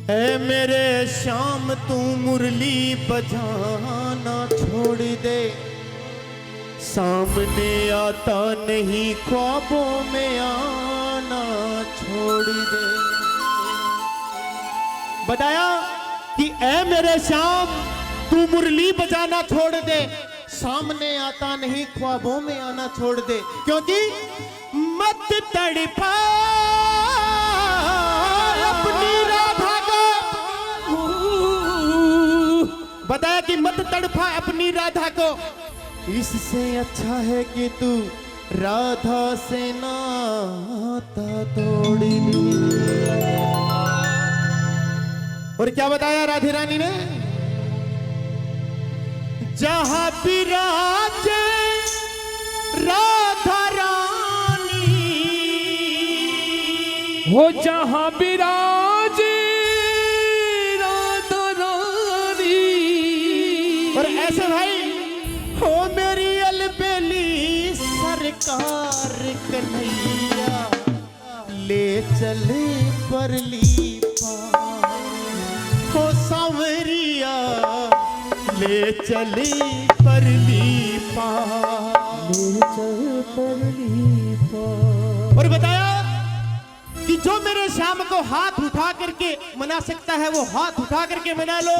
है मेरे श्याम तू मुरली बजाना छोड़ दे, सामने आता नहीं ख्वाबों में आना छोड़ दे। बताया कि ऐ मेरे श्याम तू मुरली बजाना छोड़ दे, सामने आता नहीं ख्वाबों में आना छोड़ दे, क्योंकि मत तड़पा अपनी राधा को। बताया कि मत तड़पा अपनी राधा को, इससे अच्छा है कि तू राधा से नाता तोड़ ले। और क्या बताया राधे रानी ने? जहां विराजे राधा रानी, हो जहां विराजे राधा रानी। और ऐसे भाई हो मेरी अलबेली सरकार कन्हैया, ले चले परली पार। हो सांवरिया ले चले परली पार, ले चल परली पार। और बताया कि जो मेरे श्याम को हाथ उठा करके मना सकता है वो हाथ उठा करके मना लो,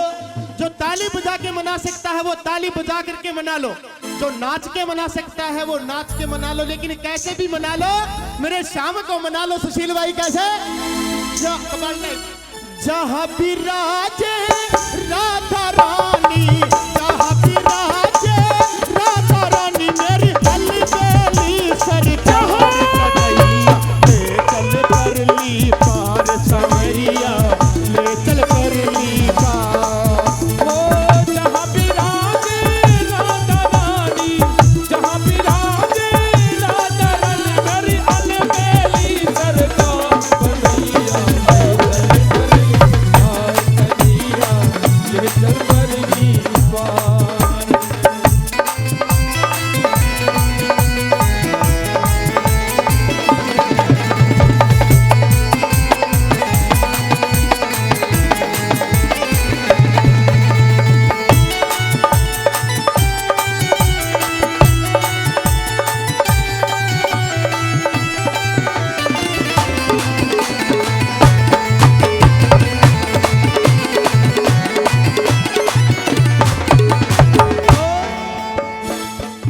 जो ताली बजा के मना सकता है वो ताली बजा करके मना लो, जो नाच के मना सकता है वो नाच के मना लो, लेकिन कैसे भी मना लो मेरे श्याम को मना लो। सुशील भाई कैसे? जहां विराजे राधा रानी, जहां विराजे राधा रानी, मेरी अलबेली सरकार कन्हैया, ले चल परली पार सांवरिया, ले चल परली पार। ओ जहां विराजे राधा रानी, जहां विराजे राधा रानी, मेरी अलबेली सरकार कन्हैया, ले चल परली पार।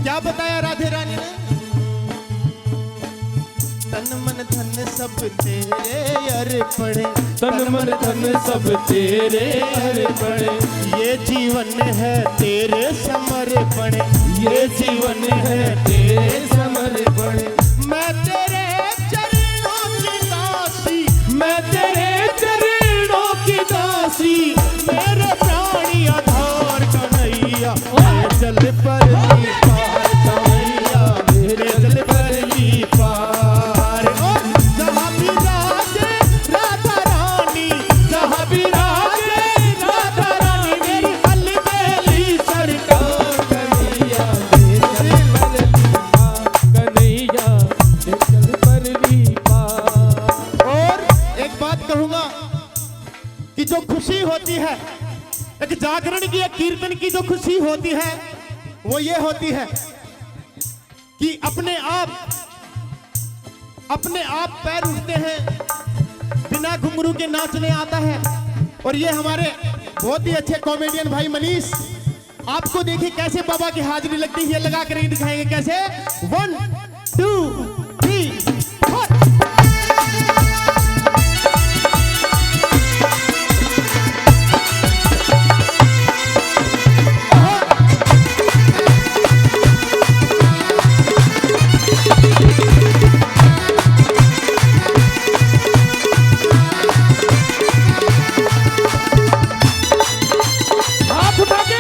क्या बताया राधे रानी ने? तन मन धन सब तेरे अर्पण, तन मन धन सब तेरे अर्पण, ये जीवन है तेरे समर्पण, ये जीवन है तेरे समर्पण। मैं तेरे चरणों की दासी, मैं तेरे चरणों की दासी, मेरे प्राणी आधार कन्हैया, ले चल परली पार कन्हैया, ले चल परली पार। और जहां विराजे राधा रानी, जहां विराजे राधा रानी, मेरी अलबेली सरकार कन्हैया, ले चल परली पार, कन्हैया, ले चल परली पार। और एक बात कहूंगा कि जो खुशी होती है, एक जागरण की, एक कीर्तन की जो खुशी होती है वो ये होती है कि अपने आप पैर उठते हैं, बिना घुंघरू के नाचने आता है। और ये हमारे बहुत ही अच्छे कॉमेडियन भाई मनीष, आपको देखिए कैसे बाबा की हाजिरी लगती है, लगा कर दिखाएंगे कैसे। 1 2 3 4। हाथ उठा के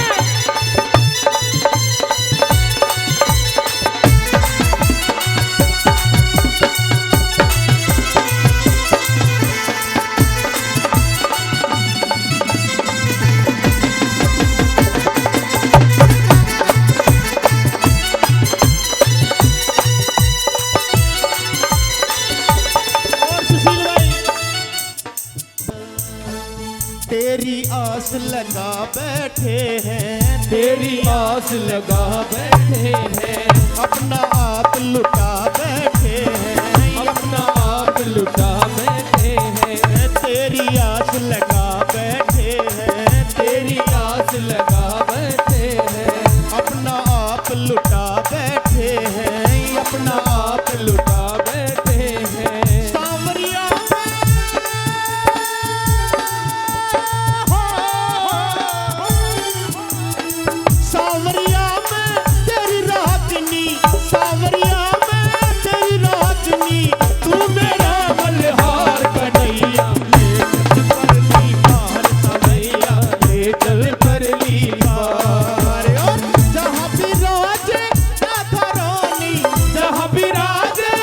तेरी आस लगा बैठे हैं, तेरी आस लगा बैठे हैं, अपना आप लुटा बैठे हैं, अपना आप लुटा बैठे हैं, तेरी आस लगा बैठे हैं, तेरी आस लगा बैठे हैं, अपना आप लुटा बैठे हैं, अपना आप लुटा बैठे हैं। सांवरिया सांवरिया में तेरी रातनी, सांवरिया में तेरी रातनी, तू मेरा मल्हार कन्हैया परली पार कन्हैया ले चल परली पार। और जहाँ भी राजे राधा रानी, जहाँ विराजे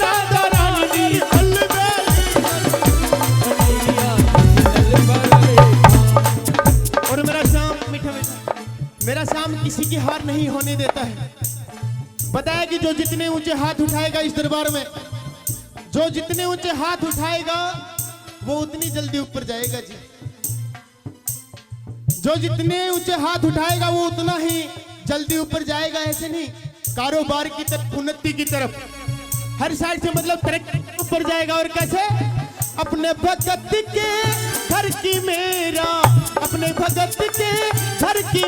राधा रानी और मेरा शाम मीठा मीठा, मेरा शाम किसी की हार नहीं होने देता है। बताया कि जो जितने ऊंचे हाथ उठाएगा इस दरबार में, जो जितने ऊंचे हाथ उठाएगा वो उतनी जल्दी ऊपर जाएगा जी। जो जितने ऊंचे हाथ उठाएगा वो उतना ही जल्दी ऊपर जाएगा। ऐसे नहीं, कारोबार की तरफ, उन्नति की तरफ, हर साइड से मतलब तरक्की ऊपर जाएगा। और कैसे? अपने भगत के घर की मेरा, अपने भगत के घर की